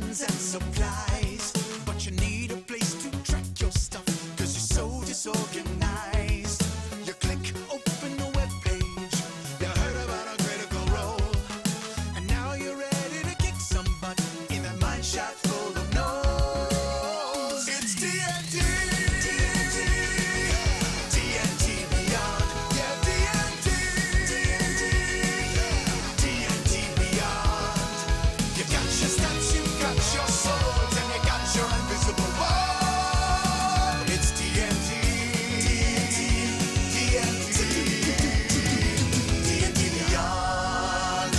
potions and supplies, but you need a place to track your stuff, cause you're so disorganized. You click open the web page, you heard about a critical role, and now you're ready to kick some butt in a mine shaft full of knolls. It's D&D, D&D Beyond, yeah, D&D, D&D Beyond. You got your stats, you got your swords, and you got your invisible wall. It's D&D, D&D Beyond.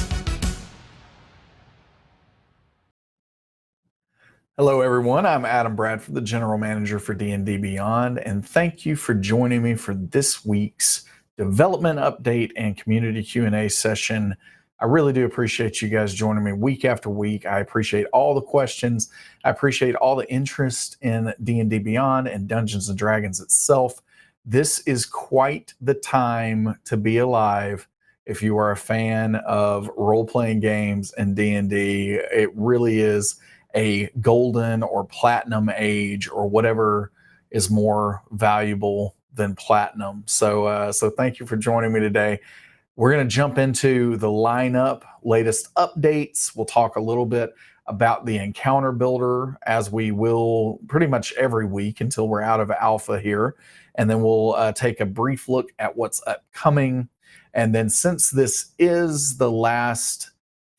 Hello, everyone. I'm Adam Bradford, the General Manager for D&D Beyond, and thank you for joining me for this week's development update and community Q&A session. I really do appreciate you guys joining me week after week. I appreciate all the questions. I appreciate all the interest in D&D Beyond and Dungeons & Dragons itself. This is quite the time to be alive if you are a fan of role-playing games and D&D. It really is a golden or platinum age, or whatever is more valuable than platinum. So thank you for joining me today. We're going to jump into the lineup, latest updates. We'll talk a little bit about the encounter builder, as we will pretty much every week until we're out of alpha here. And then we'll take a brief look at what's upcoming. And then, since this is the last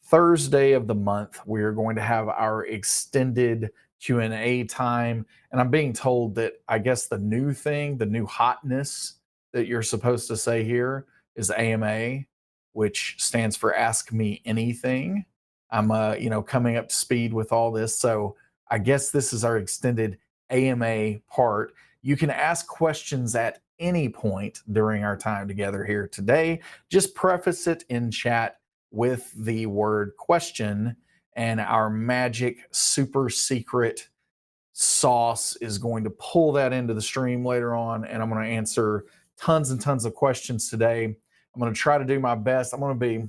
Thursday of the month, we are going to have our extended Q&A time. And I'm being told that, I guess, the new thing, the new hotness that you're supposed to say here is AMA, which stands for Ask Me Anything. I'm coming up to speed with all this. So I guess this is our extended AMA part. You can ask questions at any point during our time together here today. Just preface it in chat with the word question, and our magic super secret sauce is going to pull that into the stream later on, and I'm going to answer tons and tons of questions today. I'm going to try to do my best. I'm going to be,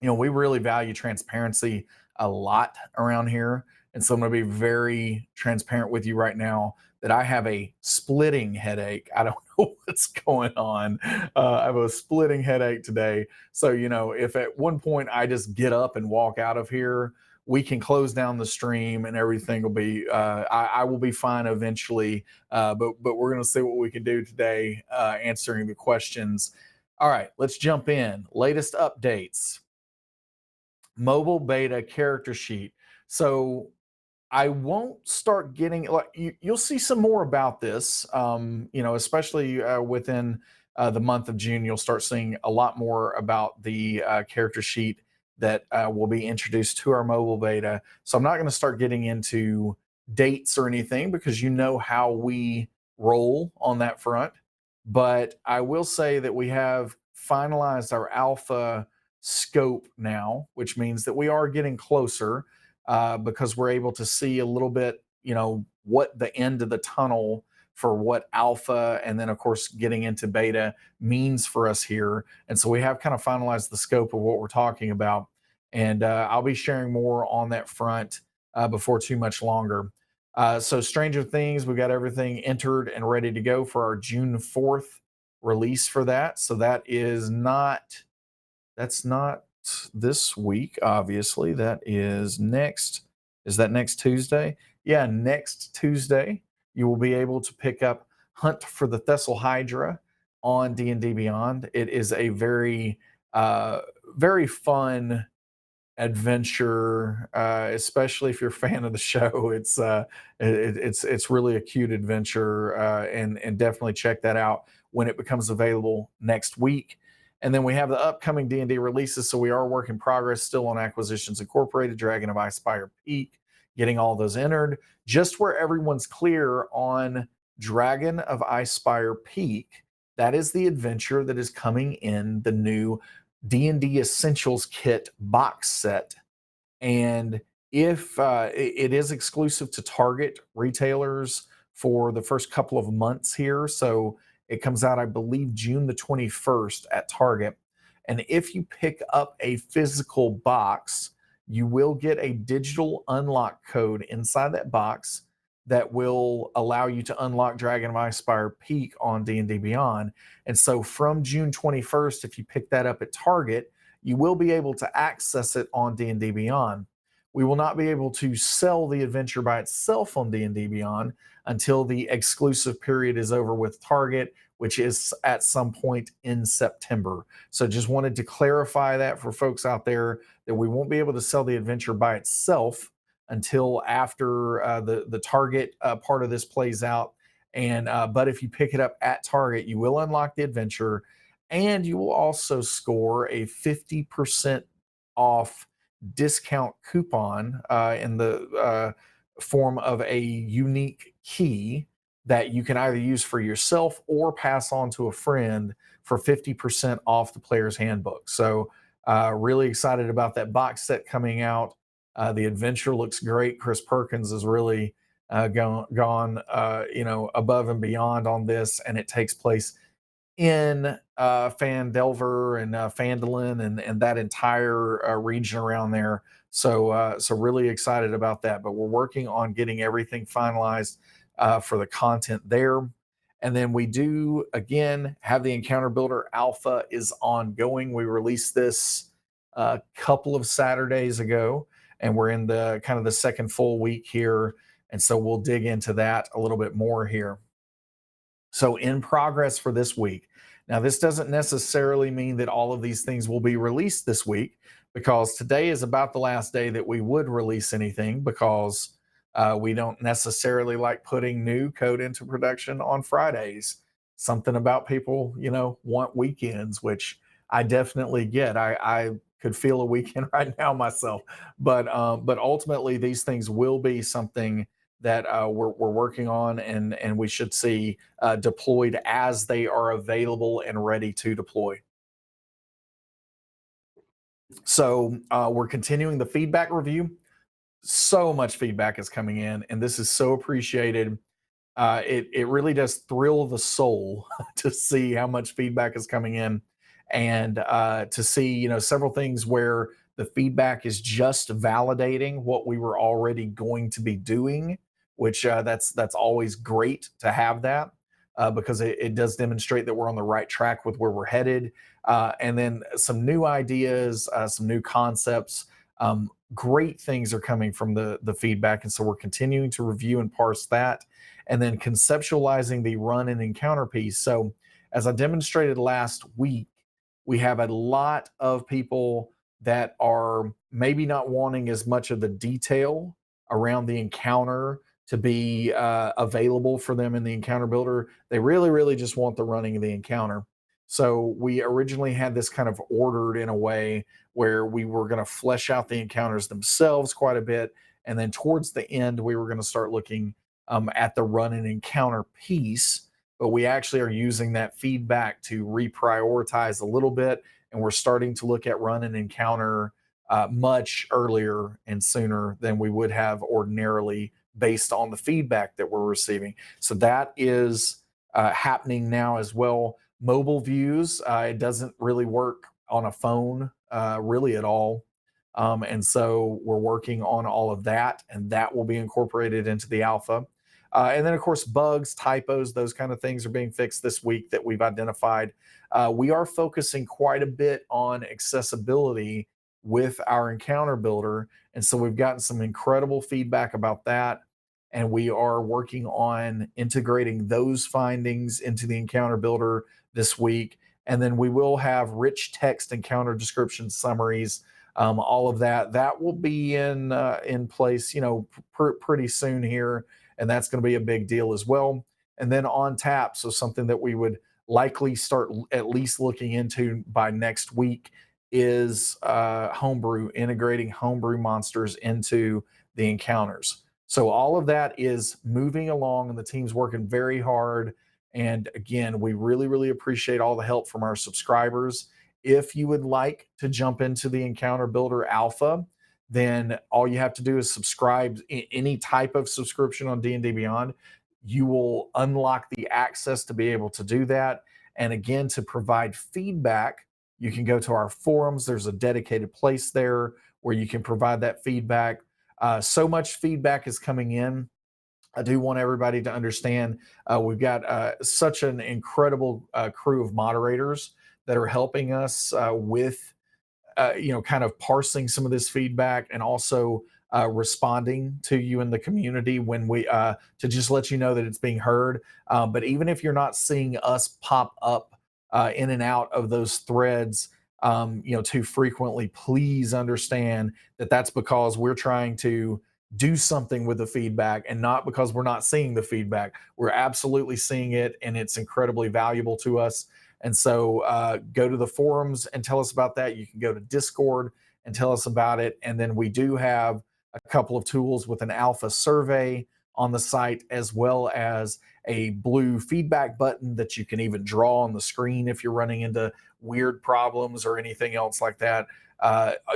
we really value transparency a lot around here, and so I'm going to be very transparent with you right now that I have a splitting headache. I don't know what's going on. I have a splitting headache today. So, if at one point I just get up and walk out of here, we can close down the stream and everything will be, I will be fine eventually. But we're going to see what we can do today, answering the questions. All right, let's jump in. Latest updates. Mobile beta character sheet. So I won't start getting, you'll see some more about this, especially within the month of June. You'll start seeing a lot more about the character sheet that will be introduced to our mobile beta. So I'm not going to start getting into dates or anything, because you know how we roll on that front. But I will say that we have finalized our alpha scope now, which means that we are getting closer. Because we're able to see a little bit, what the end of the tunnel for what alpha and then, of course, getting into beta means for us here. And so we have kind of finalized the scope of what we're talking about. And I'll be sharing more on that front before too much longer. So Stranger Things, we've got everything entered and ready to go for our June 4th release for that. So that's not this week, obviously. That is next. Is that next Tuesday? Yeah, next Tuesday, you will be able to pick up Hunt for the Thessal Hydra on D&D Beyond. It is a very, very fun adventure, especially if you're a fan of the show. It's really a cute adventure, and definitely check that out when it becomes available next week. And then we have the upcoming D&D releases. So we are work in progress still on Acquisitions Incorporated, Dragon of Icespire Peak, getting all those entered. Just where everyone's clear on Dragon of Icespire Peak, that is the adventure that is coming in the new D&D Essentials Kit box set. And if it is exclusive to Target retailers for the first couple of months here. So it comes out, I believe, June the 21st at Target. And if you pick up a physical box, you will get a digital unlock code inside that box that will allow you to unlock Dragon of Icespire Peak on D&D Beyond. And so from June 21st, if you pick that up at Target, you will be able to access it on D&D Beyond. We will not be able to sell the adventure by itself on D&D Beyond until the exclusive period is over with Target, which is at some point in September. So just wanted to clarify that for folks out there, that we won't be able to sell the adventure by itself until after the Target part of this plays out. And but if you pick it up at Target, you will unlock the adventure, and you will also score a 50% off discount coupon in the form of a unique key that you can either use for yourself or pass on to a friend for 50% off the player's handbook. So really excited about that box set coming out. The adventure looks great. Chris Perkins has really gone above and beyond on this, and it takes place in Phandelver and Phandalin and that entire region around there. So really excited about that. But we're working on getting everything finalized for the content there. And then we do, again, have the Encounter Builder Alpha is ongoing. We released this a couple of Saturdays ago, and we're in the kind of the second full week here. And so we'll dig into that a little bit more here. So in progress for this week. Now, this doesn't necessarily mean that all of these things will be released this week, because today is about the last day that we would release anything, because we don't necessarily like putting new code into production on Fridays. Something about people, want weekends, which I definitely get. I could feel a weekend right now myself, but ultimately these things will be something that we're working on, and we should see deployed as they are available and ready to deploy. So we're continuing the feedback review. So much feedback is coming in, and this is so appreciated. It really does thrill the soul to see how much feedback is coming in, and to see several things where the feedback is just validating what we were already going to be doing, which that's always great to have that, because it does demonstrate that we're on the right track with where we're headed. And then some new ideas, some new concepts. Great things are coming from the feedback, and so we're continuing to review and parse that, and then conceptualizing the run and encounter piece. So as I demonstrated last week, we have a lot of people that are maybe not wanting as much of the detail around the encounter to be available for them in the encounter builder. They really just want the running of the encounter. So we originally had this kind of ordered in a way where we were going to flesh out the encounters themselves quite a bit, and then towards the end we were going to start looking at the run and encounter piece. But we actually are using that feedback to reprioritize a little bit, and we're starting to look at run and encounter much earlier and sooner than we would have ordinarily, based on the feedback that we're receiving. So that is happening now as well. Mobile views, it doesn't really work on a phone really at all. And so we're working on all of that, and that will be incorporated into the alpha. And then, of course, bugs, typos, those kind of things are being fixed this week that we've identified. We are focusing quite a bit on accessibility with our encounter builder, and so we've gotten some incredible feedback about that, and we are working on integrating those findings into the encounter builder this week. And then we will have rich text encounter description summaries. All of that will be in place, pretty soon here, and that's going to be a big deal as well. And then on tap, so something that we would likely start at least looking into by next week is homebrew, integrating homebrew monsters into the encounters. So all of that is moving along, and the team's working very hard. And again, we really appreciate all the help from our subscribers. If you would like to jump into the Encounter Builder Alpha, then all you have to do is subscribe. Any type of subscription on D&D Beyond, you will unlock the access to be able to do that. And again, to provide feedback, you can go to our forums. There's a dedicated place there where you can provide that feedback. So much feedback is coming in. I do want everybody to understand we've got such an incredible crew of moderators that are helping us with kind of parsing some of this feedback and also responding to you in the community when we to just let you know that it's being heard. But even if you're not seeing us pop up in and out of those threads, too frequently, please understand that that's because we're trying to do something with the feedback and not because we're not seeing the feedback. We're absolutely seeing it, and it's incredibly valuable to us. And so go to the forums and tell us about that. You can go to Discord and tell us about it. And then we do have a couple of tools with an alpha survey on the site, as well as a blue feedback button that you can even draw on the screen if you're running into weird problems or anything else like that.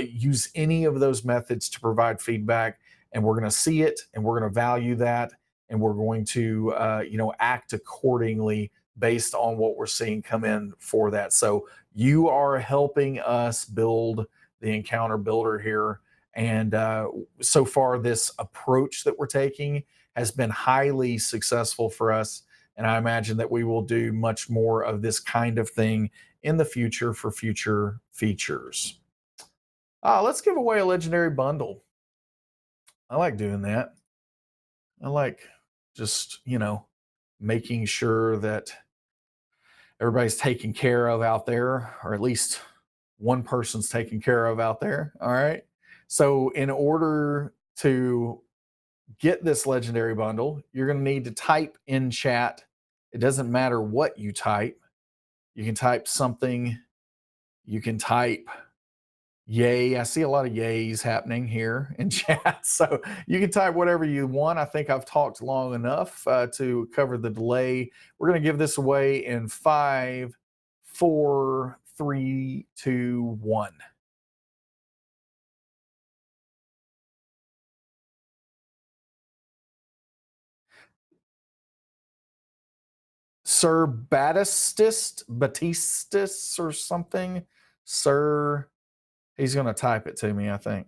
Use any of those methods to provide feedback, and we're going to see it, and we're going to value that, and we're going to act accordingly based on what we're seeing come in for that. So you are helping us build the encounter builder here. And so far, this approach that we're taking has been highly successful for us. And I imagine that we will do much more of this kind of thing in the future for future features. Let's give away a legendary bundle. I like doing that. I like just, making sure that everybody's taken care of out there, or at least one person's taken care of out there. All right. So in order to get this legendary bundle, you're going to need to type in chat. It doesn't matter what you type. You can type something. You can type yay. I see a lot of yays happening here in chat. So you can type whatever you want. I think I've talked long enough to cover the delay. We're going to give this away in 5, 4, 3, 2, 1. Sir Batistis or something. Sir, he's going to type it to me, I think.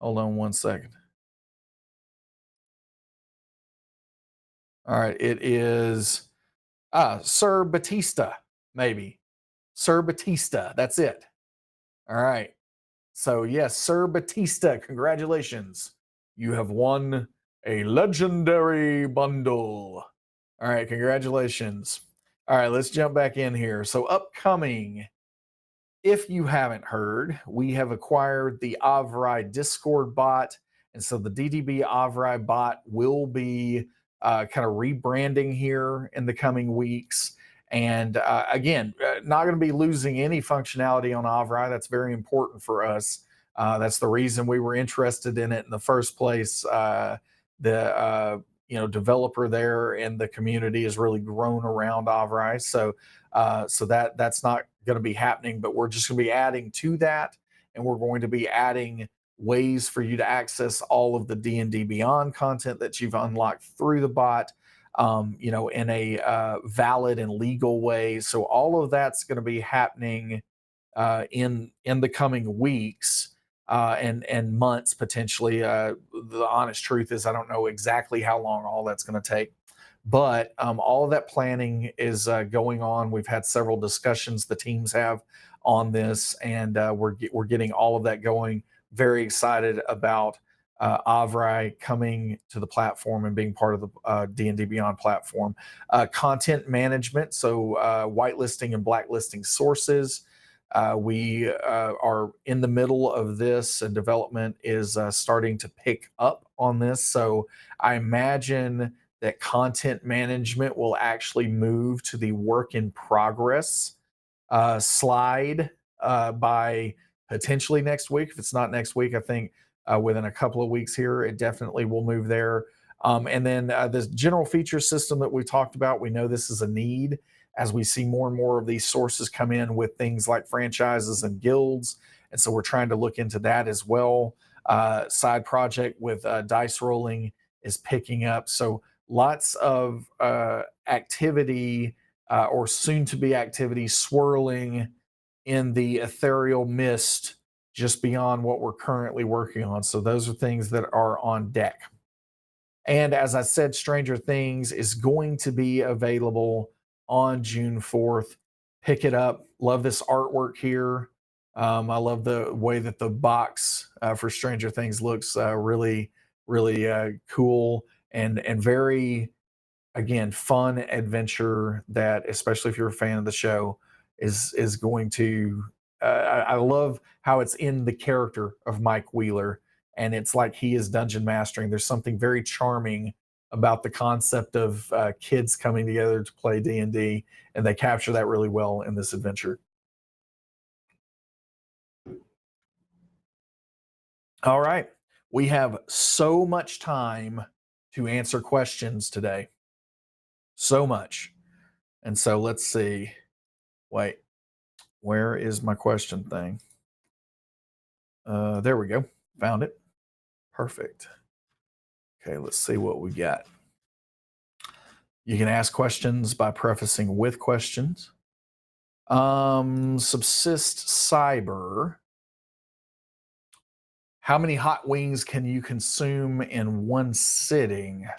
Hold on one second. All right, it is Sir Batista, maybe. Sir Batista, that's it. All right. So, yes, Sir Batista, congratulations. You have won a legendary bundle. All right, congratulations. All right, let's jump back in here. So, upcoming, if you haven't heard, we have acquired the Avrai Discord bot. And so the DDB Avrai bot will be kind of rebranding here in the coming weeks. And again, not going to be losing any functionality on Avrai. That's very important for us. That's the reason we were interested in it in the first place. The developer there and the community has really grown around Avrai. So that's not going to be happening, but we're just going to be adding to that, and we're going to be adding ways for you to access all of the D&D Beyond content that you've unlocked through the bot, in a valid and legal way. So all of that's going to be happening in the coming weeks and months potentially. The honest truth is I don't know exactly how long all that's going to take. But all of that planning is going on. We've had several discussions the teams have on this, and we're getting all of that going. Very excited about Avrai coming to the platform and being part of the D&D Beyond platform. Content management, so whitelisting and blacklisting sources. We are in the middle of this, and development is starting to pick up on this. So I imagine that content management will actually move to the work in progress slide by potentially next week. If it's not next week, I think within a couple of weeks here, it definitely will move there. And then the general feature system that we talked about, we know this is a need as we see more and more of these sources come in with things like franchises and guilds. And so we're trying to look into that as well. Side project with dice rolling is picking up. So lots of activity or soon to be activity swirling in the ethereal mist, just beyond what we're currently working on. So those are things that are on deck. And as I said, Stranger Things is going to be available on June 4th. Pick it up. Love this artwork here. I love the way that the box for Stranger Things looks really, really cool and very, again, fun adventure that, especially if you're a fan of the show, is going to. I love how it's in the character of Mike Wheeler, and it's like he is dungeon mastering. There's something very charming about the concept of kids coming together to play D&D, and they capture that really well in this adventure. All right. We have so much time to answer questions today. So much. And so let's see. Wait, where is my question thing? There we go. Found it. Perfect. Okay, let's see what we got. You can ask questions by prefacing with questions. Subsist Cyber. How many hot wings can you consume in one sitting?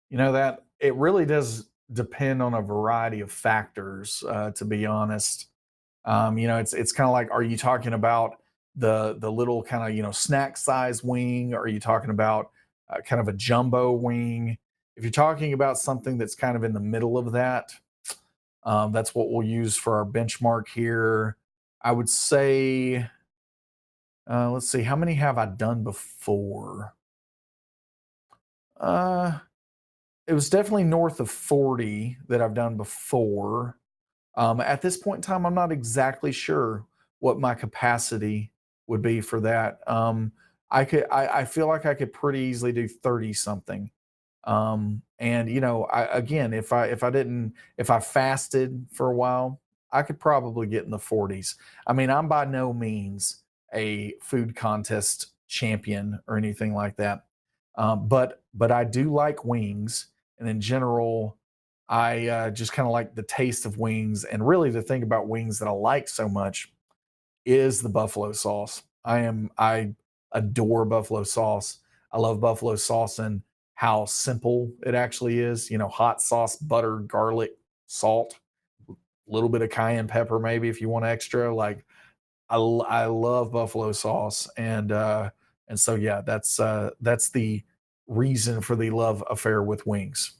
You know, that it really does depend on a variety of factors, to be honest. You know, it's kind of like, are you talking about the little kind of, you know, snack size wing? Or are you talking about kind of a jumbo wing? If you're talking about something that's kind of in the middle of that, that's what we'll use for our benchmark here. I would say, let's see, how many have I done before? It was definitely north of 40 that I've done before. At this point in time, I'm not exactly sure what my capacity would be for that. I feel like I could pretty easily do 30 something. And you know, again, if I fasted for a while, I could probably get in the 40s. I mean, I'm by no means a food contest champion or anything like that. But I do like wings, and in general, I just kind of like the taste of wings. And really, the thing about wings that I like so much is the buffalo sauce. I adore buffalo sauce. I love buffalo sauce and how simple it actually is. You know, hot sauce, butter, garlic, salt, a little bit of cayenne pepper, maybe if you want extra. Like I love buffalo sauce, and so yeah, that's the reason for the love affair with wings.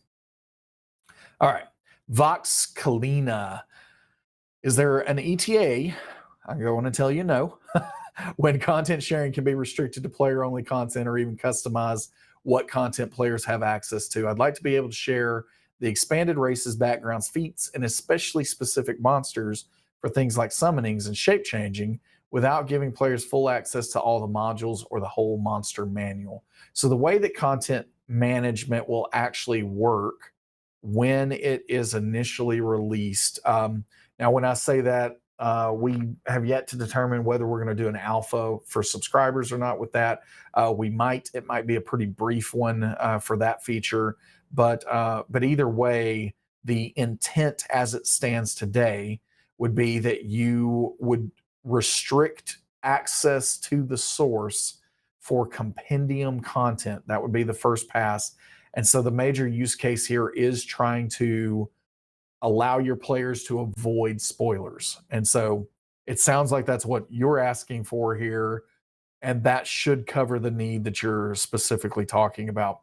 All right, Vox Kalina, is there an ETA? I'm going to tell you no. When content sharing can be restricted to player only content or even customize what content players have access to. I'd like to be able to share the expanded races, backgrounds, feats, and especially specific monsters for things like summonings and shape changing without giving players full access to all the modules or the whole monster manual. So the way that content management will actually work when it is initially released. Now, when I say that, we have yet to determine whether we're going to do an alpha for subscribers or not with that. It might be a pretty brief one for that feature, but either way, the intent as it stands today would be that you would restrict access to the source for compendium content. That would be the first pass. And so the major use case here is trying to allow your players to avoid spoilers. And so it sounds like that's what you're asking for here. And that should cover the need that you're specifically talking about.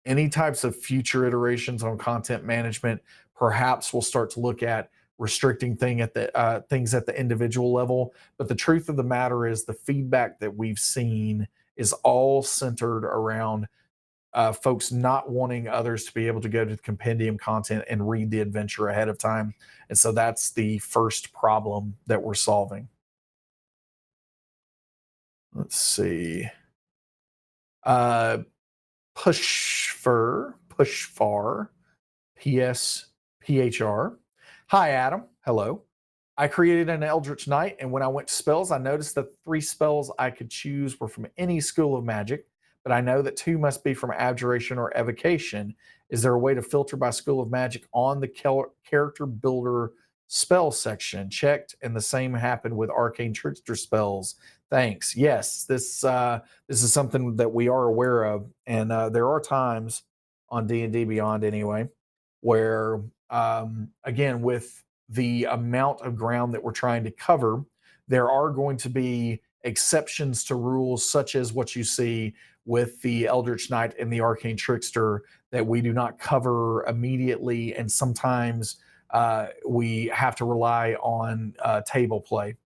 Any types of future iterations on content management, perhaps we'll start to look at restricting things at the individual level. But the truth of the matter is the feedback that we've seen is all centered around folks not wanting others to be able to go to the compendium content and read the adventure ahead of time. And so that's the first problem that we're solving. Let's see. Pushfar, PSPHR. Hi, Adam. Hello. I created an Eldritch Knight, and when I went to spells, I noticed that 3 spells I could choose were from any school of magic, but I know that 2 must be from Abjuration or Evocation. Is there a way to filter by school of magic on the character builder spell section. Checked, and the same happened with arcane trickster spells. Thanks. Yes, this is something that we are aware of, and there are times on D&D Beyond anyway where again, with the amount of ground that we're trying to cover, there are going to be exceptions to rules, such as what you see with the Eldritch Knight and the Arcane Trickster, that we do not cover immediately, and sometimes we have to rely on table play,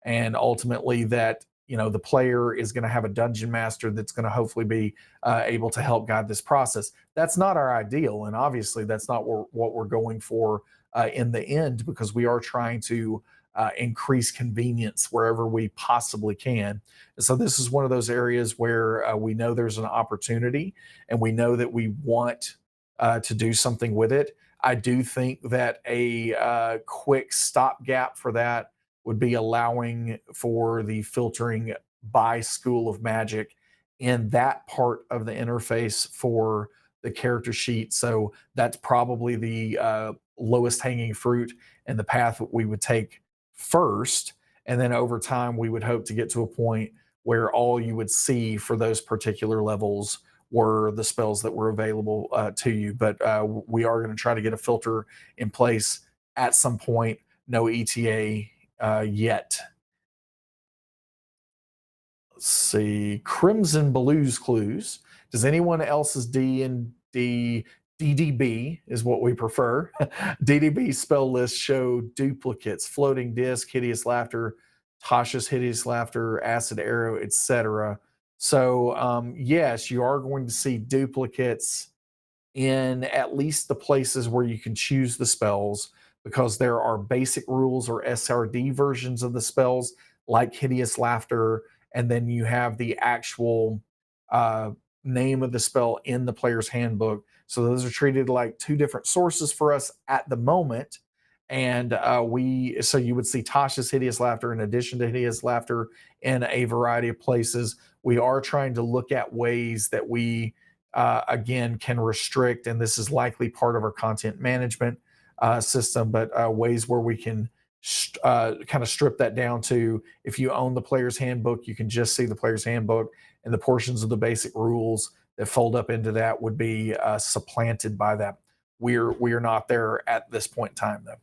and ultimately that the player is going to have a dungeon master that's going to hopefully be able to help guide this process. That's not our ideal, and obviously that's not what we're going for in the end, because we are trying to increase convenience wherever we possibly can. And so this is one of those areas where we know there's an opportunity, and we know that we want to do something with it. I do think that a quick stopgap for that would be allowing for the filtering by school of magic in that part of the interface for the character sheet. So that's probably the lowest hanging fruit and the path that we would take first. And then over time, we would hope to get to a point where all you would see for those particular levels were the spells that were available to you. But we are going to try to get a filter in place at some point. No ETA yet. Let's see. Crimson Blues Clues. Does anyone else's D&D DDB is what we prefer? DDB spell list show duplicates, floating disc, hideous laughter, Tasha's hideous laughter, acid arrow, etc. So yes, you are going to see duplicates in at least the places where you can choose the spells, because there are basic rules or SRD versions of the spells like hideous laughter, and then you have the actual name of the spell in the player's handbook. So those are treated like two different sources for us at the moment. And so you would see Tasha's hideous laughter in addition to hideous laughter in a variety of places. We are trying to look at ways that we again can restrict, and this is likely part of our content management system, but ways where we can kind of strip that down to, if you own the player's handbook, you can just see the player's handbook, and the portions of the basic rules that fold up into that would be supplanted by that. We're not there at this point in time, though.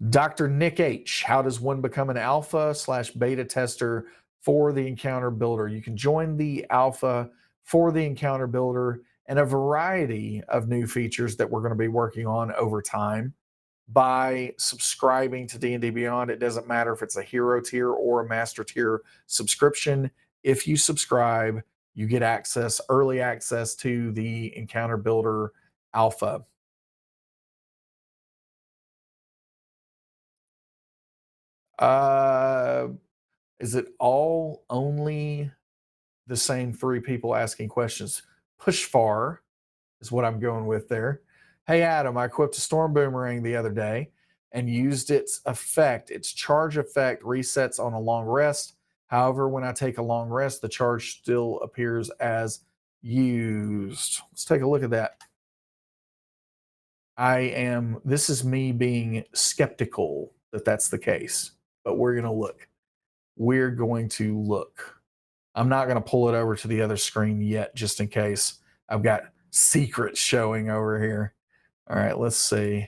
Dr. Nick H. How does one become an alpha/beta tester for the Encounter Builder? You can join the alpha for the Encounter Builder and a variety of new features that we're going to be working on over time by subscribing to D&D Beyond. It doesn't matter if it's a hero tier or a master tier subscription. If you subscribe, you get early access to the Encounter Builder alpha. Is it all only the same three people asking questions? Push far is what I'm going with there. Hey, Adam, I equipped a Storm Boomerang the other day and used its effect. Its charge effect resets on a long rest. However, when I take a long rest, the charge still appears as used. Let's take a look at that. This is me being skeptical that that's the case, but we're going to look. We're going to look. I'm not going to pull it over to the other screen yet, just in case. I've got secrets showing over here. All right, let's see.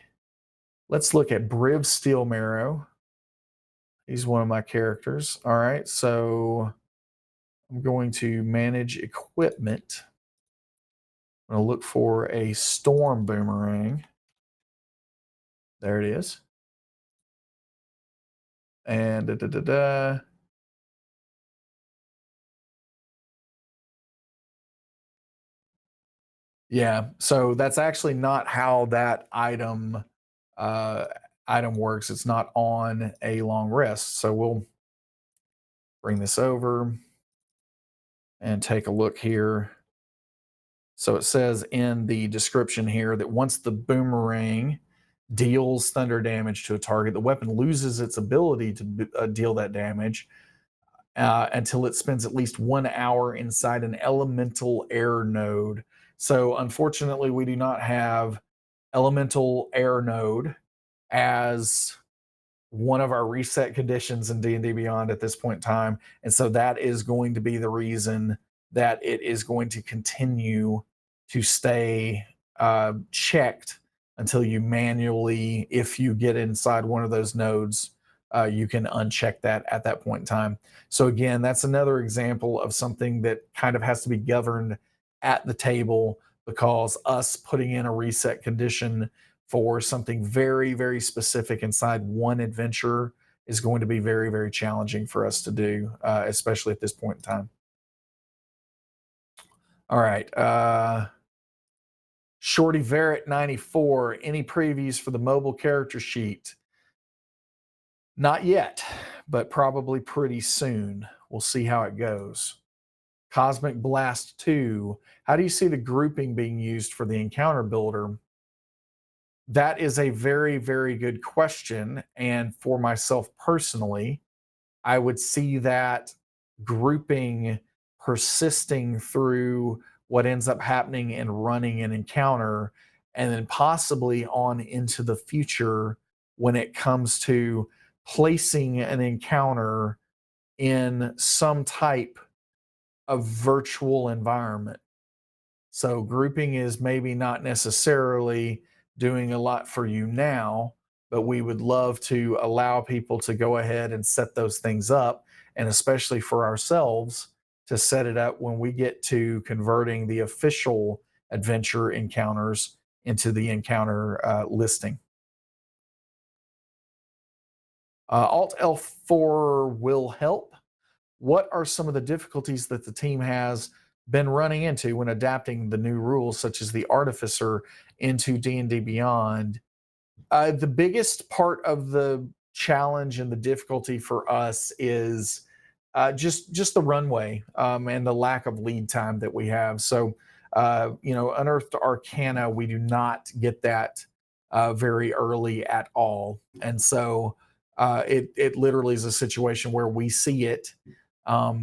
Let's look at Briv Steelmarrow. He's one of my characters. All right, so I'm going to manage equipment. I'm going to look for a Storm Boomerang. There it is. And yeah, so that's actually not how that item works. It's not on a long rest. So we'll bring this over and take a look here. So it says in the description here that once the boomerang deals thunder damage to a target, the weapon loses its ability to deal that damage until it spends at least 1 hour inside an elemental air node. So unfortunately, we do not have elemental air node as one of our reset conditions in D&D Beyond at this point in time. And so that is going to be the reason that it is going to continue to stay checked until you manually, if you get inside one of those nodes, you can uncheck that at that point in time. So again, that's another example of something that kind of has to be governed at the table, because us putting in a reset condition for something very, very specific inside one adventure is going to be very, very challenging for us to do, especially at this point in time. All right. Shorty Verrett 94. Any previews for the mobile character sheet? Not yet, but probably pretty soon. We'll see how it goes. Cosmic Blast 2. How do you see the grouping being used for the encounter builder? That is a very, very good question. And for myself personally, I would see that grouping persisting through what ends up happening and running an encounter, and then possibly on into the future when it comes to placing an encounter in some type of virtual environment. So grouping is maybe not necessarily doing a lot for you now, but we would love to allow people to go ahead and set those things up, and especially for ourselves to set it up when we get to converting the official adventure encounters into the encounter listing. Alt L4 will help. What are some of the difficulties that the team has been running into when adapting the new rules, such as the Artificer, into D&D Beyond? The biggest part of the challenge and the difficulty for us is just the runway and the lack of lead time that we have. So, Unearthed Arcana, we do not get that very early at all. And so it literally is a situation where we see it,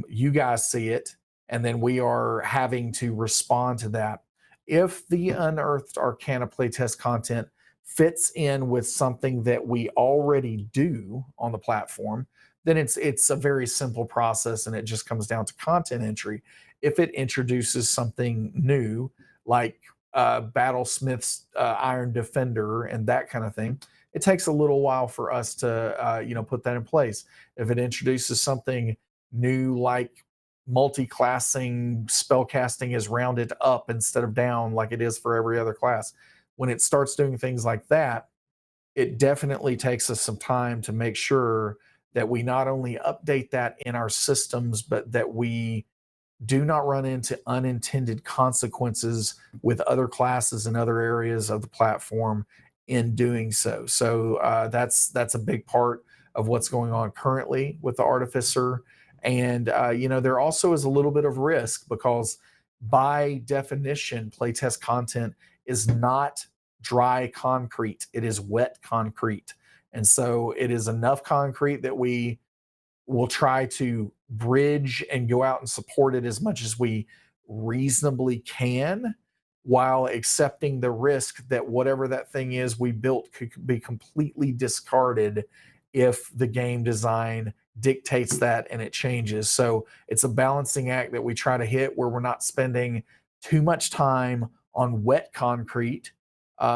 you guys see it, and then we are having to respond to that. If the Unearthed Arcana playtest content fits in with something that we already do on the platform, then it's a very simple process, and it just comes down to content entry. If it introduces something new, like Battlesmith's Iron Defender and that kind of thing, it takes a little while for us to put that in place. If it introduces something new, like multi-classing spellcasting is rounded up instead of down like it is for every other class, when it starts doing things like that, it definitely takes us some time to make sure that we not only update that in our systems, but that we do not run into unintended consequences with other classes and other areas of the platform in doing so. So that's a big part of what's going on currently with the Artificer. And there also is a little bit of risk, because by definition, playtest content is not dry concrete. It is wet concrete. And so it is enough concrete that we will try to bridge and go out and support it as much as we reasonably can, while accepting the risk that whatever that thing is we built could be completely discarded if the game design dictates that and it changes. So it's a balancing act that we try to hit, where we're not spending too much time on wet concrete,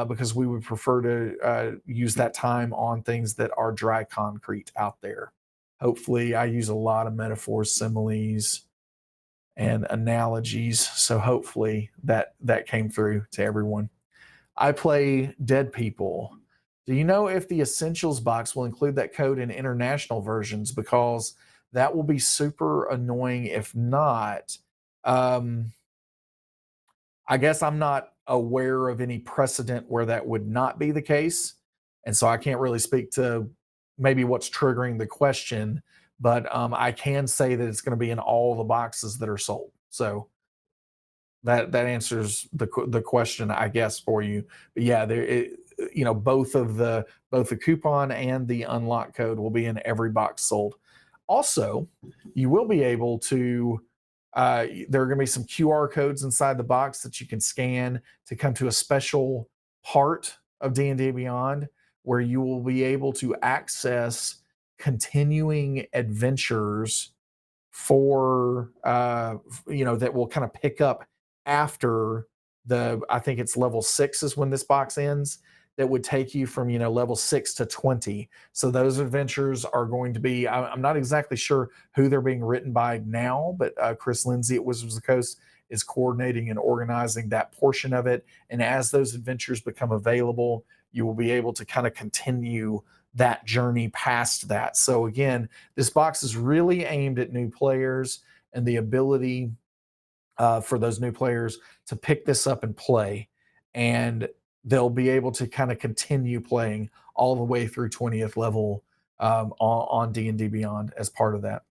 because we would prefer to use that time on things that are dry concrete out there. Hopefully, I use a lot of metaphors, similes, and analogies. So hopefully that came through to everyone. I play Dead People. Do you know if the Essentials box will include that code in international versions? Because that will be super annoying if not. I guess I'm not aware of any precedent where that would not be the case. And so I can't really speak to maybe what's triggering the question, but I can say that it's going to be in all the boxes that are sold. So that answers the question, I guess, for you. But yeah, both the coupon and the unlock code will be in every box sold. Also, you will be able to there are going to be some QR codes inside the box that you can scan to come to a special part of D&D Beyond, where you will be able to access continuing adventures for that will kind of pick up after I think it's level 6 is when this box ends, that would take you from level 6 to 20. So those adventures are going to be, I'm not exactly sure who they're being written by now, but Chris Lindsay at Wizards of the Coast is coordinating and organizing that portion of it. And as those adventures become available, you will be able to kind of continue that journey past that. So again, this box is really aimed at new players and the ability for those new players to pick this up and play. And they'll be able to kind of continue playing all the way through 20th level on D&D Beyond as part of that.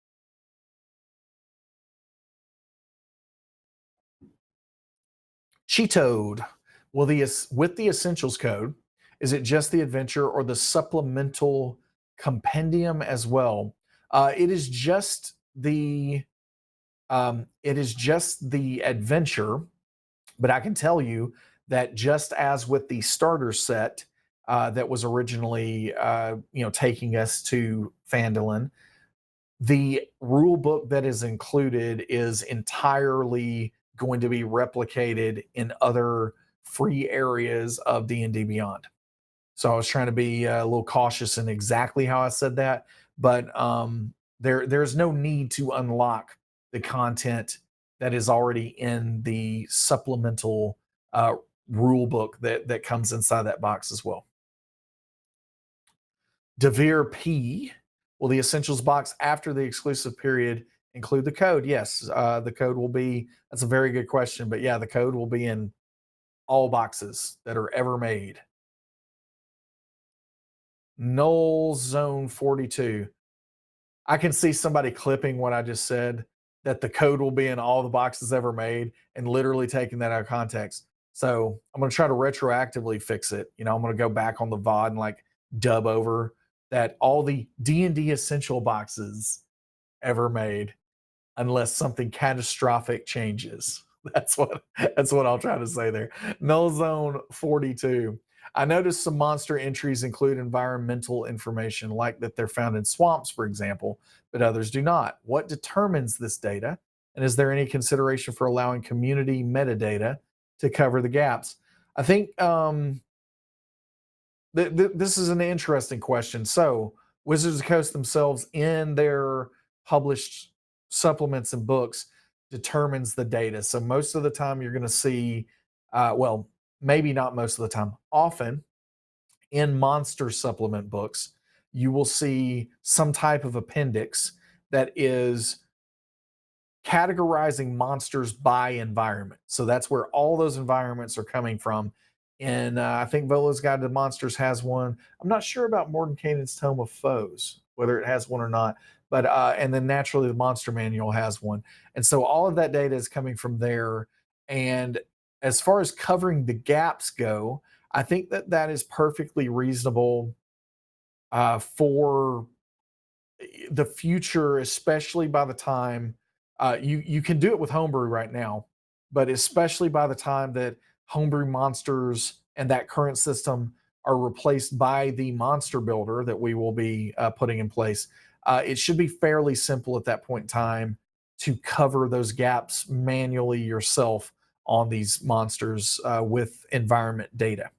Cheatoed. Well, with the Essentials code, is it just the adventure or the supplemental compendium as well? It is just the adventure, but I can tell you that just as with the starter set that was originally taking us to Phandelver, the rule book that is included is entirely going to be replicated in other free areas of D&D Beyond. So I was trying to be a little cautious in exactly how I said that, but there's no need to unlock the content that is already in the supplemental rule book that comes inside that box as well. Devere P. Will the Essentials box after the exclusive period include the code? Yes, the code will be, that's a very good question, but yeah, the code will be in all boxes that are ever made. Null Zone 42. I can see somebody clipping what I just said, that the code will be in all the boxes ever made, and literally taking that out of context. So I'm going to try to retroactively fix it. I'm going to go back on the VOD and like dub over that all the D&D Essential boxes ever made, unless something catastrophic changes. That's what I'll try to say there. Null Zone 42. I noticed some monster entries include environmental information, like that they're found in swamps, for example, but others do not. What determines this data? And is there any consideration for allowing community metadata to cover the gaps? I think this is an interesting question. So Wizards of the Coast themselves, in their published supplements and books, determines the data. So most of the time you're going to see, well, maybe not most of the time, often in monster supplement books, you will see some type of appendix that is categorizing monsters by environment. So that's where all those environments are coming from. And I think Volo's Guide to Monsters has one. I'm not sure about Mordenkainene's Tome of Foes, whether it has one or not. But and then naturally the Monster Manual has one. And so all of that data is coming from there. And as far as covering the gaps go, I think that is perfectly reasonable for the future, especially by the time you can do it with homebrew right now, but especially by the time that homebrew monsters and that current system are replaced by the monster builder that we will be putting in place, it should be fairly simple at that point in time to cover those gaps manually yourself on these monsters with environment data.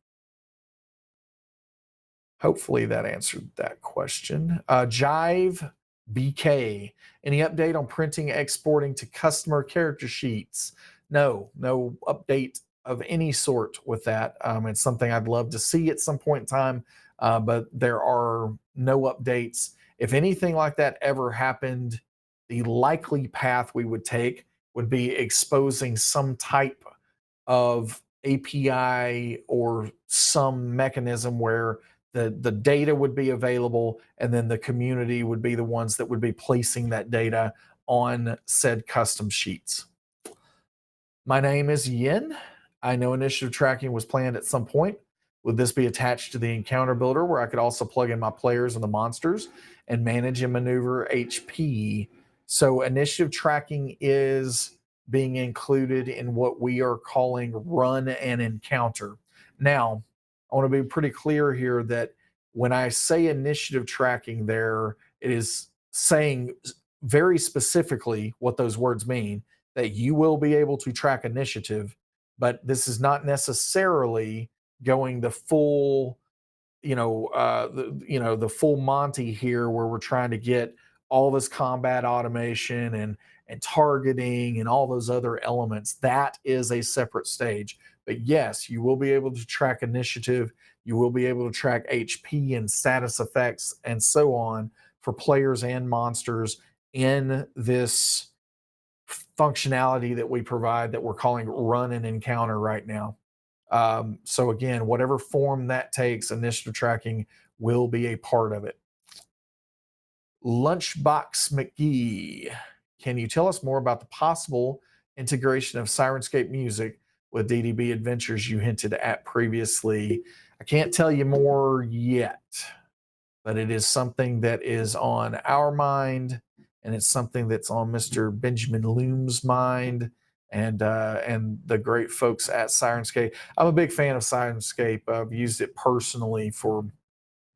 Hopefully that answered that question. Jive BK, any update on printing, exporting to customer character sheets? No update of any sort with that. It's something I'd love to see at some point in time, but there are no updates. If anything like that ever happened, the likely path we would take would be exposing some type of API or some mechanism where the data would be available, and then the community would be the ones that would be placing that data on said custom sheets. My name is Yin. I know initiative tracking was planned at some point. Would this be attached to the encounter builder where I could also plug in my players and the monsters and manage and maneuver HP? So initiative tracking is being included in what we are calling run and encounter. Now, I want to be pretty clear here that when I say initiative tracking there, it is saying very specifically what those words mean, that you will be able to track initiative, but this is not necessarily going the full, the full Monty here, where we're trying to get all this combat automation and targeting and all those other elements. That is a separate stage. But yes, you will be able to track initiative. You will be able to track HP and status effects and so on for players and monsters in this functionality that we provide, that we're calling Run and Encounter right now. So again, whatever form that takes, initiative tracking will be a part of it. Lunchbox McGee, can you tell us more about the possible integration of Sirenscape music with DDB Adventures you hinted at previously? I can't tell you more yet, but it is something that is on our mind, and it's something that's on Mr. Benjamin Loom's mind, and the great folks at Sirenscape. I'm a big fan of Sirenscape. I've used it personally for,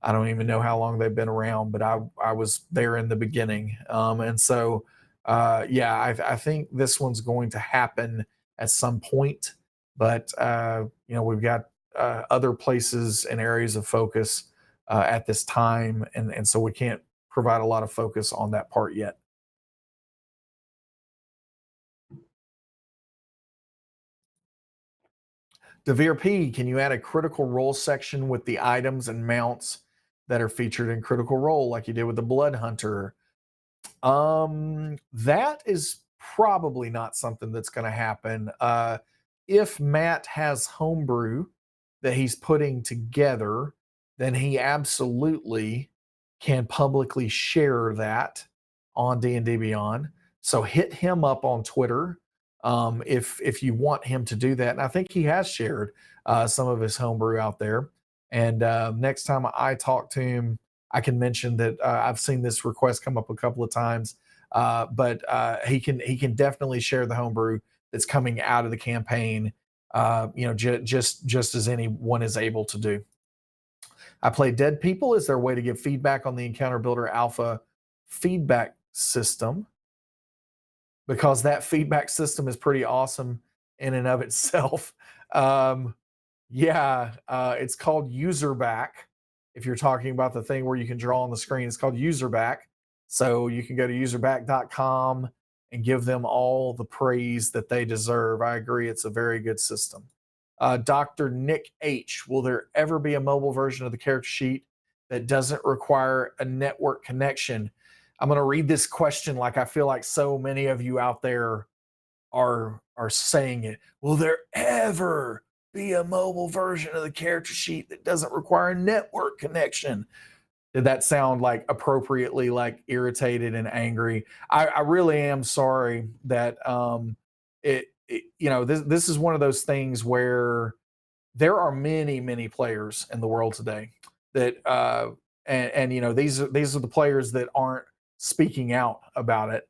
I don't even know how long they've been around, but I was there in the beginning. And so, I think this one's going to happen at some point, but, we've got other places and areas of focus at this time. And so we can't provide a lot of focus on that part yet. Devere P, can you add a critical role section with the items and mounts that are featured in Critical Role, like you did with the Blood Hunter? That is probably not something that's going to happen. If Matt has homebrew that he's putting together, then he absolutely can publicly share that on D&D Beyond. So hit him up on Twitter if you want him to do that. And I think he has shared some of his homebrew out there. And next time I talk to him, I can mention that I've seen this request come up a couple of times, but he can definitely share the homebrew that's coming out of the campaign. Just as anyone is able to do. I play Dead People. Is there a way to give feedback on the Encounter Builder Alpha feedback system? Because that feedback system is pretty awesome in and of itself. It's called User Back. If you're talking about the thing where you can draw on the screen, it's called User Back. So you can go to userback.com and give them all the praise that they deserve. I agree, it's a very good system. Dr. Nick H, will there ever be a mobile version of the character sheet that doesn't require a network connection? I'm going to read this question like I feel like so many of you out there are saying it. Will there ever be a mobile version of the character sheet that doesn't require a network connection? Did that sound like appropriately like irritated and angry? I really am sorry that this is one of those things where there are many players in the world today that these are the players that aren't speaking out about it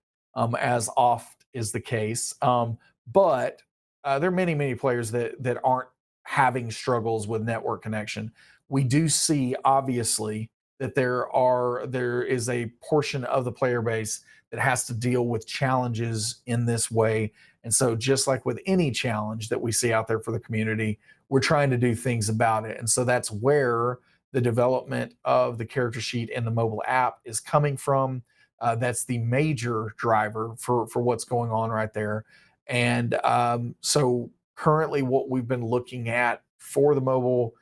as oft is the case. But there are many players that aren't having struggles with network connection. We do see obviously that there is a portion of the player base that has to deal with challenges in this way. And so just like with any challenge that we see out there for the community, we're trying to do things about it. And so that's where the development of the character sheet and the mobile app is coming from. That's the major driver for what's going on right there. And so currently what we've been looking at for the mobile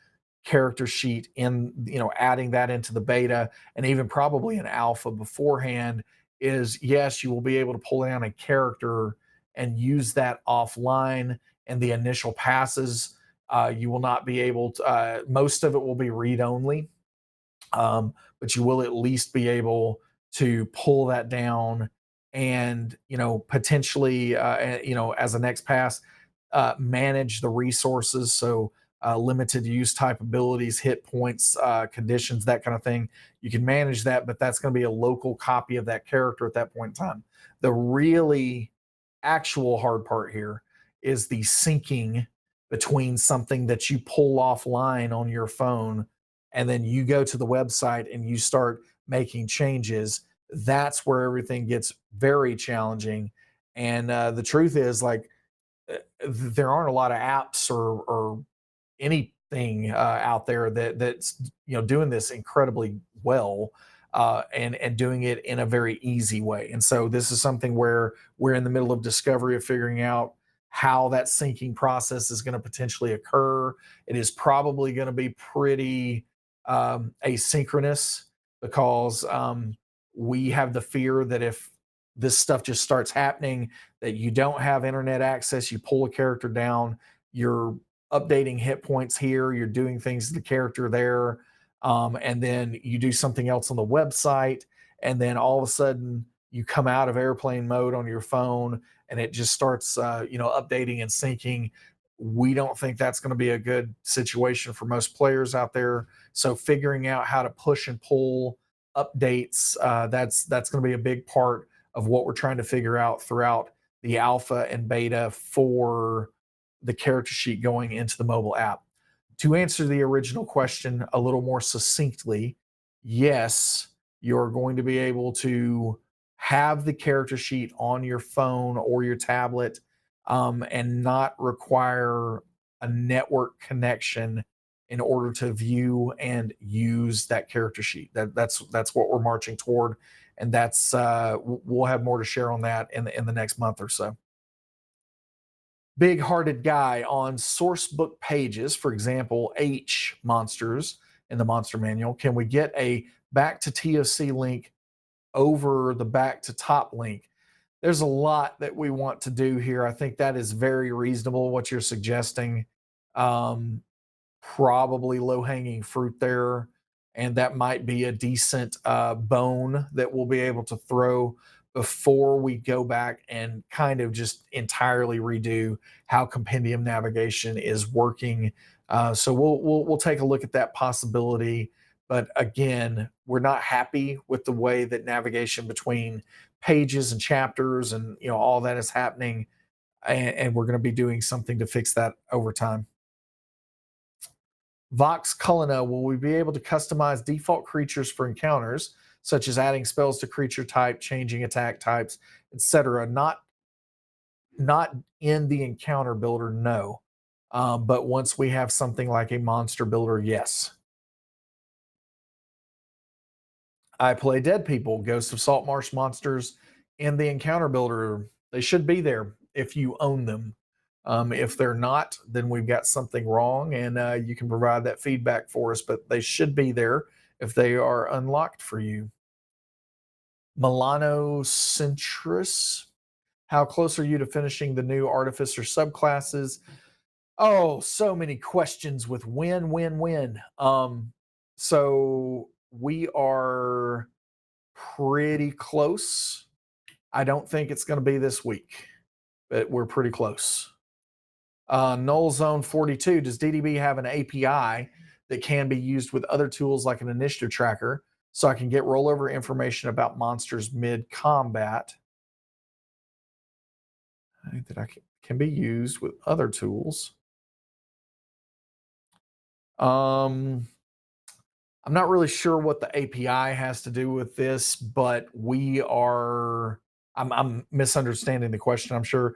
character sheet, in adding that into the beta and even probably an alpha beforehand, is yes, you will be able to pull down a character and use that offline in the initial passes. You will not be able to, most of it will be read only, but you will at least be able to pull that down and potentially as a next pass, manage the resources. So limited use type abilities, hit points, conditions, that kind of thing. You can manage that, but that's going to be a local copy of that character at that point in time. The really actual hard part here is the syncing between something that you pull offline on your phone and then you go to the website and you start making changes. That's where everything gets very challenging. And the truth is, like, there aren't a lot of apps or anything out there that's doing this incredibly well, and doing it in a very easy way. And so this is something where we're in the middle of discovery of figuring out how that syncing process is going to potentially occur. It is probably going to be pretty asynchronous, because we have the fear that if this stuff just starts happening, that you don't have internet access, you pull a character down, you're updating hit points here, you're doing things to the character there, and then you do something else on the website, and then all of a sudden you come out of airplane mode on your phone, and it just starts, updating and syncing. We don't think that's going to be a good situation for most players out there. So figuring out how to push and pull updates, that's going to be a big part of what we're trying to figure out throughout the alpha and beta for the character sheet going into the mobile app. To answer the original question a little more succinctly, yes, you're going to be able to have the character sheet on your phone or your tablet, and not require a network connection in order to view and use that character sheet. That's what we're marching toward, and that's we'll have more to share on that in the next month or so. Big hearted guy, on source book pages, for example, H monsters in the monster manual, can we get a back to TOC link over the back to top link? There's a lot that we want to do here. I think that is very reasonable what you're suggesting. Probably low hanging fruit there, and that might be a decent bone that we'll be able to throw before we go back and kind of just entirely redo how compendium navigation is working. So we'll take a look at that possibility. But again, we're not happy with the way that navigation between pages and chapters and all that is happening, and we're going to be doing something to fix that over time. Vox Culina, will we be able to customize default creatures for encounters, such as adding spells to creature type, changing attack types, etc.? Not in the encounter builder, no. But once we have something like a monster builder, yes. I play Dead People, Ghosts of Saltmarsh monsters in the encounter builder. They should be there if you own them. If they're not, then we've got something wrong, and you can provide that feedback for us, but they should be there if they are unlocked for you. Milano Centris, how close are you to finishing the new Artificer subclasses? Oh, so many questions with when. So we are pretty close. I don't think it's going to be this week, but we're pretty close. Null Zone 42, does DDB have an API that can be used with other tools like an initiative tracker so I can get rollover information about monsters mid-combat? That can be used with other tools. I'm not really sure what the API has to do with this, but I'm misunderstanding the question. I'm sure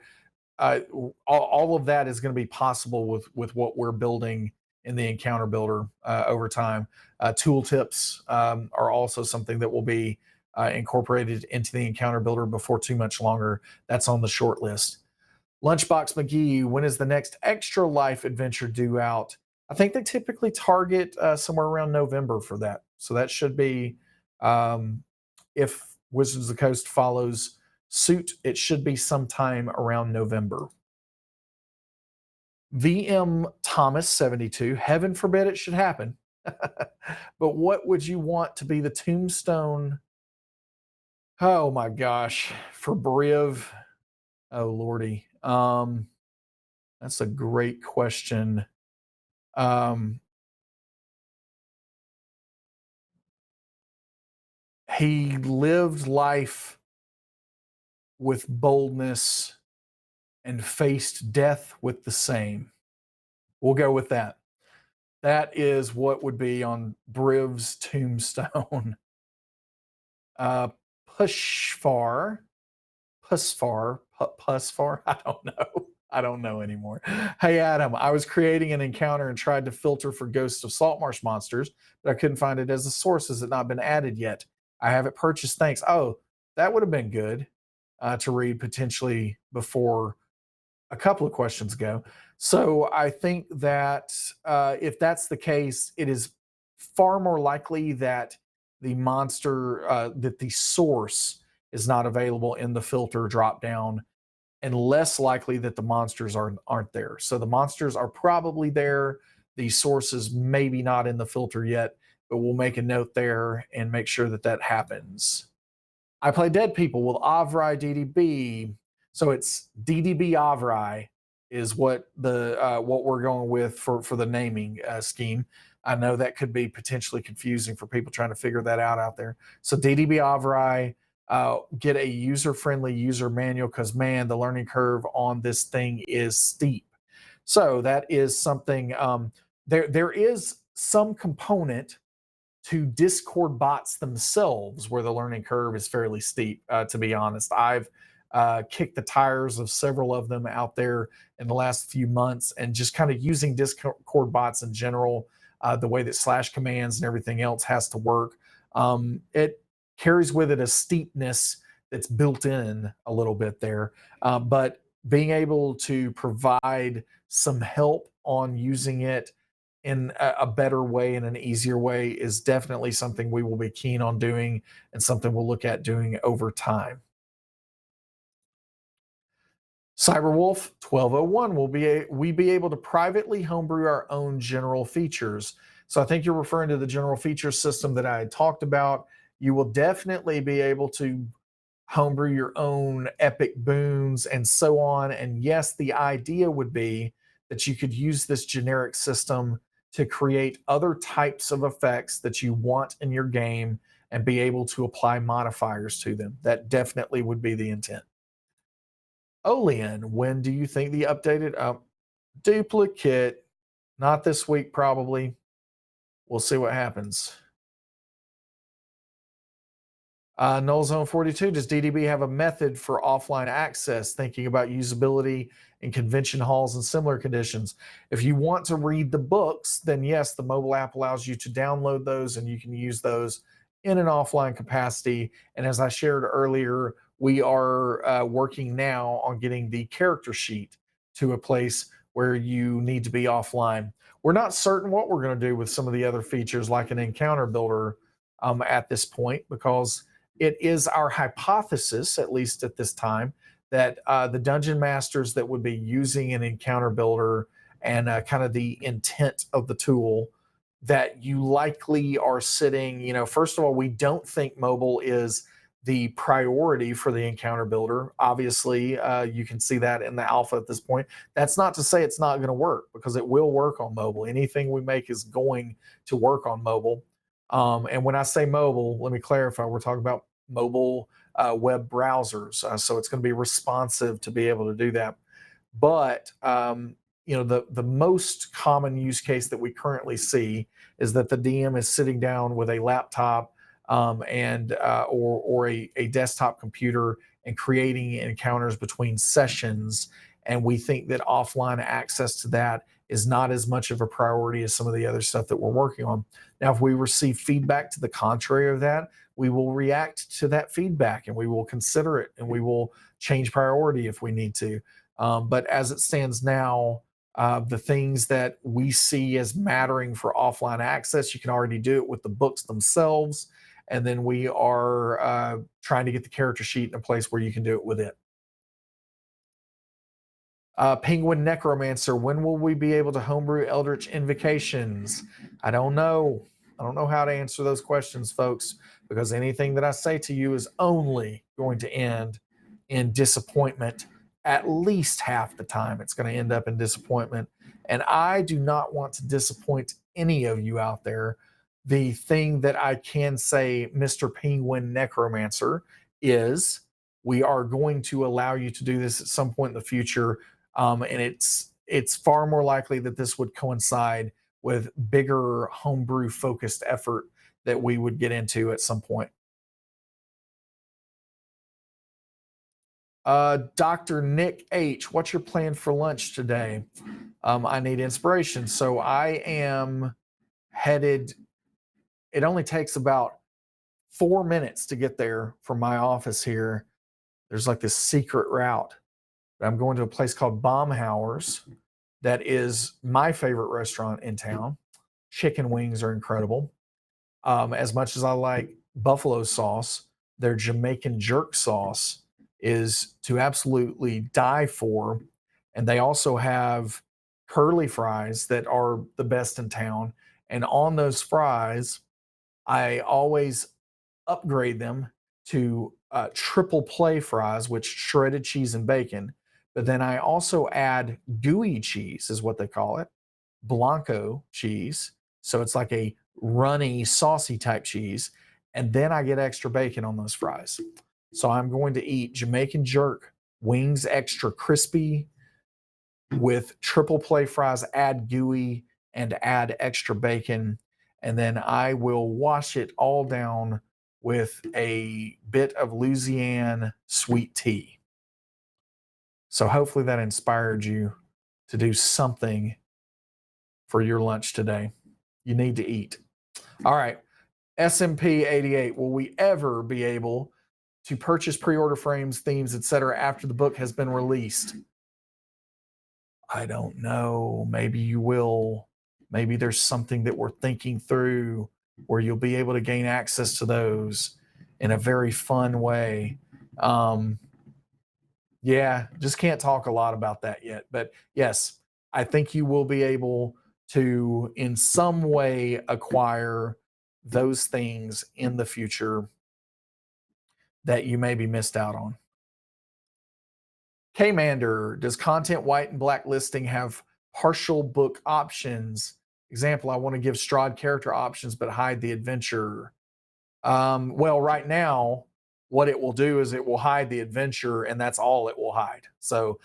all of that is going to be possible with what we're building in the encounter builder over time. Tooltips are also something that will be incorporated into the encounter builder before too much longer. That's on the short list. Lunchbox McGee, when is the next Extra Life adventure due out? I think they typically target somewhere around November for that. So that should be, if Wizards of the Coast follows suit, it should be sometime around November. VM Thomas 72, heaven forbid it should happen. But what would you want to be the tombstone? Oh my gosh, for Briv. Oh lordy. That's a great question. He lived life with boldness and faced death with the same. We'll go with that. That is what would be on Briv's tombstone. Pushfar, Pusfar. I don't know. I don't know anymore. Hey, Adam, I was creating an encounter and tried to filter for ghosts of saltmarsh monsters, but I couldn't find it as a source. Has it not been added yet? I have it purchased. Thanks. Oh, that would have been good to read potentially before a couple of questions ago. So I think that if that's the case, it is far more likely that the monster, that the source is not available in the filter drop down, and less likely that the monsters aren't there. So the monsters are probably there. The source is maybe not in the filter yet, but we'll make a note there and make sure that that happens. I play dead people with Avrai DDB. So it's DDB Avrai is what what we're going with for the naming scheme. I know that could be potentially confusing for people trying to figure that out there. So DDB Avrai, get a user-friendly user manual because, man, the learning curve on this thing is steep. So that is something. There is some component to Discord bots themselves where the learning curve is fairly steep, to be honest. I've kicked the tires of several of them out there in the last few months, and just kind of using Discord bots in general, the way that slash commands and everything else has to work. It carries with it a steepness that's built in a little bit there. But being able to provide some help on using it in a better way and an easier way is definitely something we will be keen on doing, and something we'll look at doing over time. Cyberwolf 1201 will we be able to privately homebrew our own general features. So I think you're referring to the general feature system that I had talked about. You will definitely be able to homebrew your own epic boons and so on. And yes, the idea would be that you could use this generic system to create other types of effects that you want in your game and be able to apply modifiers to them. That definitely would be the intent. Olean, when do you think the updated duplicate? Not this week, probably. We'll see what happens. Null Zone 42, does DDB have a method for offline access, thinking about usability in convention halls and similar conditions? If you want to read the books, then yes, the mobile app allows you to download those and you can use those in an offline capacity. And as I shared earlier, we are working now on getting the character sheet to a place where you need to be offline. We're not certain what we're going to do with some of the other features like an encounter builder at this point, because it is our hypothesis, at least at this time, that the dungeon masters that would be using an encounter builder and kind of the intent of the tool, that you likely are sitting, first of all, we don't think mobile is the priority for the encounter builder. Obviously, you can see that in the alpha at this point. That's not to say it's not going to work, because it will work on mobile. Anything we make is going to work on mobile. And when I say mobile, let me clarify, we're talking about mobile web browsers. So it's going to be responsive to be able to do that. But the most common use case that we currently see is that the DM is sitting down with a laptop and or a desktop computer and creating encounters between sessions. And we think that offline access to that is not as much of a priority as some of the other stuff that we're working on. Now, if we receive feedback to the contrary of that, we will react to that feedback and we will consider it and we will change priority if we need to. But as it stands now, the things that we see as mattering for offline access, you can already do it with the books themselves. And then we are trying to get the character sheet in a place where you can do it with it. Penguin Necromancer, when will we be able to homebrew Eldritch Invocations? I don't know. I don't know how to answer those questions, folks, because anything that I say to you is only going to end in disappointment. At least half the time it's going to end up in disappointment. And I do not want to disappoint any of you out there. The thing that I can say, Mr. Penguin Necromancer, is we are going to allow you to do this at some point in the future. And it's it's far more likely that this would coincide with bigger homebrew focused effort that we would get into at some point. Dr. Nick H, what's your plan for lunch today? I need inspiration. So I am headed, it only takes about 4 minutes to get there from my office here. There's like this secret route. I'm going to a place called Baumhauer's that is my favorite restaurant in town. Chicken wings are incredible. As much as I like buffalo sauce, their Jamaican jerk sauce is to absolutely die for. And they also have curly fries that are the best in town. And on those fries, I always upgrade them to triple play fries, which shredded cheese and bacon. But then I also add gooey cheese, is what they call it, Blanco cheese. So it's like a runny, saucy type cheese. And then I get extra bacon on those fries. So I'm going to eat Jamaican jerk wings, extra crispy, with triple play fries, add gooey, and add extra bacon. And then I will wash it all down with a bit of Louisiana sweet tea. So hopefully that inspired you to do something for your lunch today. You need to eat. All right. SMP 88. Will we ever be able to purchase pre-order frames, themes, etc. after the book has been released? I don't know. Maybe you will. Maybe there's something that we're thinking through where you'll be able to gain access to those in a very fun way. Yeah, just can't talk a lot about that yet. But yes, I think you will be able to, in some way, acquire those things in the future that you maybe missed out on. Kmander, does content white and black listing have partial book options? Example, I want to give Strahd character options but hide the adventure. Well, right now, what it will do is it will hide the adventure, and that's all it will hide. So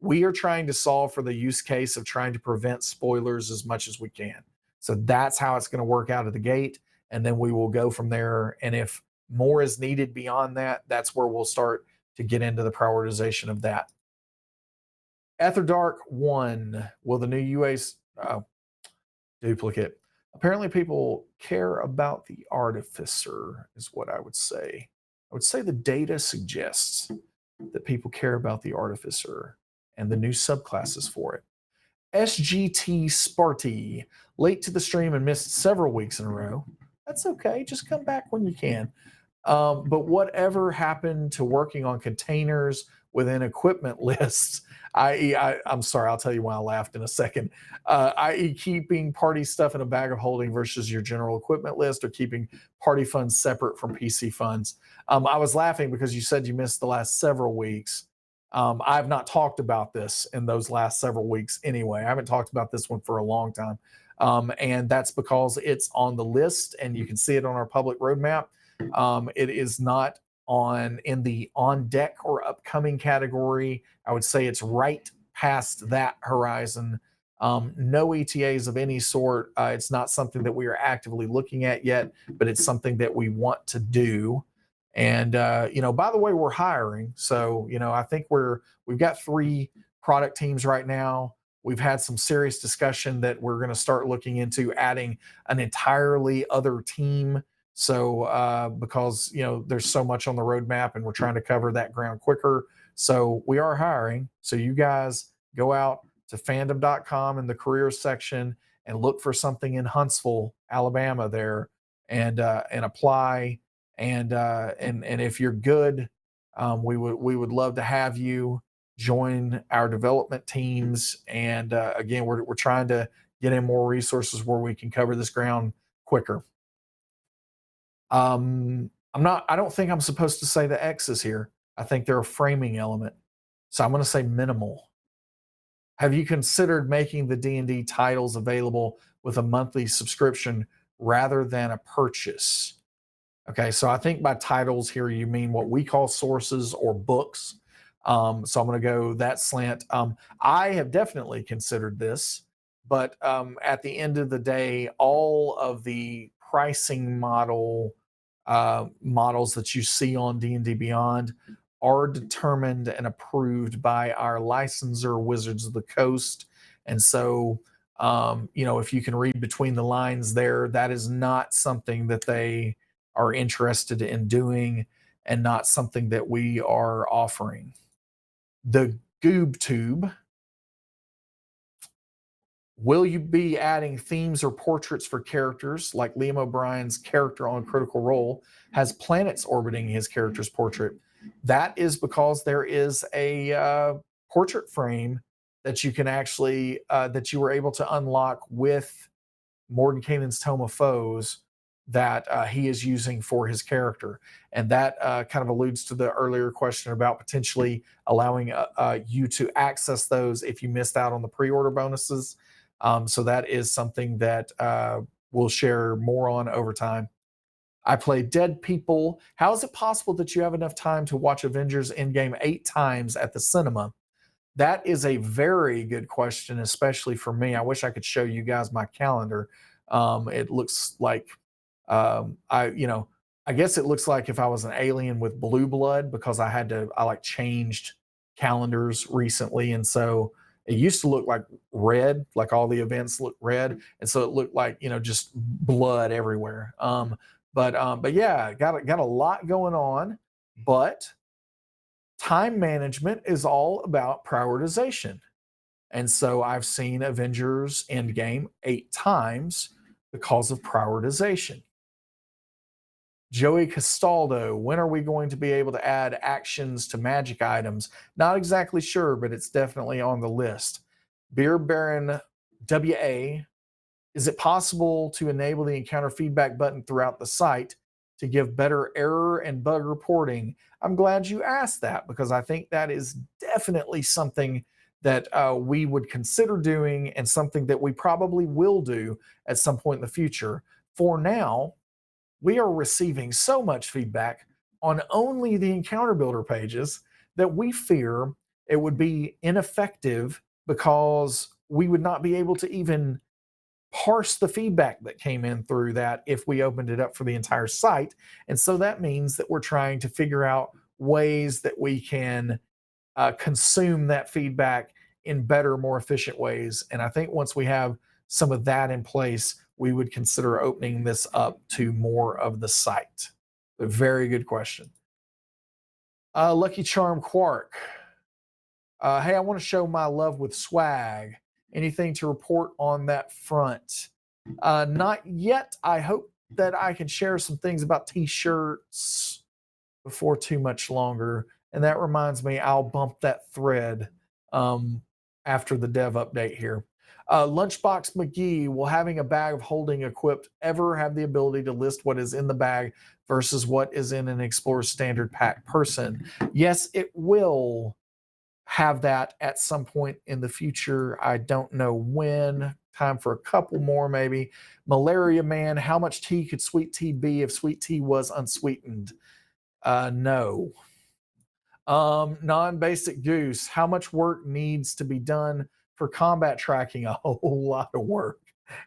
we are trying to solve for the use case of trying to prevent spoilers as much as we can. So that's how it's going to work out of the gate, and then we will go from there. And if more is needed beyond that, that's where we'll start to get into the prioritization of that. Etherdark 1, will the new UA's duplicate? Apparently people care about the Artificer, is what I would say. I would say the data suggests that people care about the Artificer and the new subclasses for it. SGT Sparty, late to the stream and missed several weeks in a row. That's okay, just come back when you can. But whatever happened to working on containers within equipment lists, i.e., I'm sorry, I'll tell you why I laughed in a second, i.e. keeping party stuff in a bag of holding versus your general equipment list, or keeping party funds separate from PC funds. I was laughing because you said you missed the last several weeks. I've not talked about this in those last several weeks anyway. I haven't talked about this one for a long time. And that's because it's on the list and you can see it on our public roadmap. It is not in the on deck or upcoming category. I would say it's right past that horizon. No ETAs of any sort. It's not something that we are actively looking at yet, but it's something that we want to do. And by the way, we're hiring. So, I think we've got 3 product teams right now. We've had some serious discussion that we're going to start looking into adding an entirely other team. So because there's so much on the roadmap and we're trying to cover that ground quicker. So we are hiring. So you guys go out to fandom.com in the careers section and look for something in Huntsville, Alabama there, and apply. And if you're good, we would love to have you join our development teams. And again, we're trying to get in more resources where we can cover this ground quicker. I don't think I'm supposed to say the X's here. I think they're a framing element. So I'm going to say minimal. Have you considered making the D&D titles available with a monthly subscription rather than a purchase? Okay, so I think by titles here, you mean what we call sources or books. So I'm going to go that slant. I have definitely considered this, but at the end of the day, all of the pricing models that you see on D&D Beyond are determined and approved by our licensor, Wizards of the Coast. And so, if you can read between the lines there, that is not something that they are interested in doing and not something that we are offering. The Goob Tube. Will you be adding themes or portraits for characters like Liam O'Brien's character on Critical Role has planets orbiting his character's portrait? That is because there is a portrait frame that you can actually that you were able to unlock with Mordenkainene's Tome of Foes that he is using for his character. And that kind of alludes to the earlier question about potentially allowing you to access those if you missed out on the pre-order bonuses. So that is something that we'll share more on over time. I play Dead People. How is it possible that you have enough time to watch Avengers Endgame 8 times at the cinema? That is a very good question, especially for me. I wish I could show you guys my calendar. It looks like I guess it looks like if I was an alien with blue blood, because I changed calendars recently. And so it used to look like red, like all the events look red. And so it looked like, just blood everywhere. But yeah, got a lot going on, but time management is all about prioritization. And so I've seen Avengers Endgame 8 times because of prioritization. Joey Castaldo, when are we going to be able to add actions to magic items? Not exactly sure, but it's definitely on the list. Beer Baron WA, is it possible to enable the encounter feedback button throughout the site to give better error and bug reporting? I'm glad you asked that, because I think that is definitely something that we would consider doing and something that we probably will do at some point in the future. For now, we are receiving so much feedback on only the encounter builder pages that we fear it would be ineffective, because we would not be able to even parse the feedback that came in through that if we opened it up for the entire site. And so that means that we're trying to figure out ways that we can consume that feedback in better, more efficient ways. And I think once we have some of that in place, we would consider opening this up to more of the site. A very good question. Lucky Charm Quark. Hey, I want to show my love with swag. Anything to report on that front? Not yet. I hope that I can share some things about t-shirts before too much longer. And that reminds me, I'll bump that thread after the dev update here. Lunchbox McGee, will having a bag of holding equipped ever have the ability to list what is in the bag versus what is in an Explorer standard pack person? Yes, it will have that at some point in the future. I don't know when. Time for a couple more, maybe. Malaria Man, how much tea could sweet tea be if sweet tea was unsweetened? No. Non-basic Goose, how much work needs to be done for combat tracking? A whole lot of work.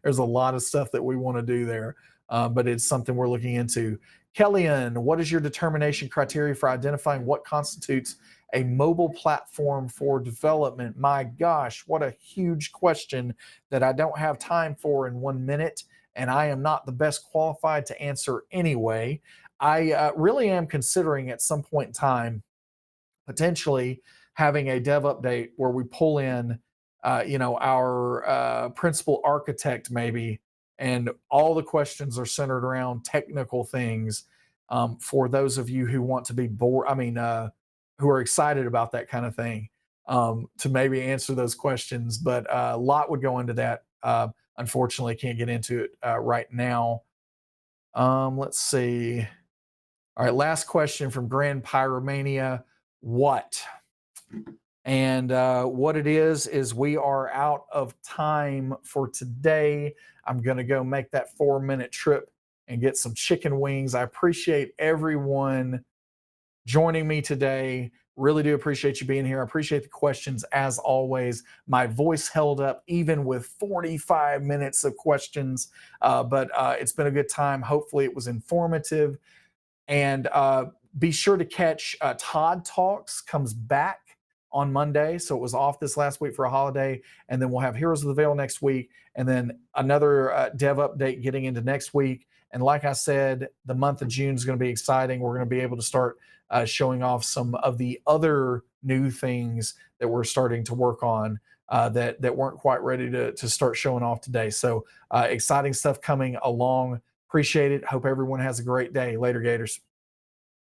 There's a lot of stuff that we want to do there, but it's something we're looking into. Kellyanne, what is your determination criteria for identifying what constitutes a mobile platform for development? My gosh, what a huge question that I don't have time for in 1 minute, and I am not the best qualified to answer anyway. I really am considering at some point in time potentially having a dev update where we pull in our principal architect maybe, and all the questions are centered around technical things, for those of you who want to be who are excited about that kind of thing, to maybe answer those questions. But a lot would go into that. Unfortunately, can't get into it right now. Let's see. All right, last question from Grand Pyromania. What? And what it is we are out of time for today. I'm going to go make that 4-minute trip and get some chicken wings. I appreciate everyone joining me today. Really do appreciate you being here. I appreciate the questions as always. My voice held up even with 45 minutes of questions, but it's been a good time. Hopefully, it was informative. And be sure to catch Todd Talks comes back on Monday. So it was off this last week for a holiday. And then we'll have Heroes of the Veil next week. And then another dev update getting into next week. And like I said, the month of June is going to be exciting. We're going to be able to start showing off some of the other new things that we're starting to work on that weren't quite ready to start showing off today. So exciting stuff coming along. Appreciate it. Hope everyone has a great day. Later, Gators.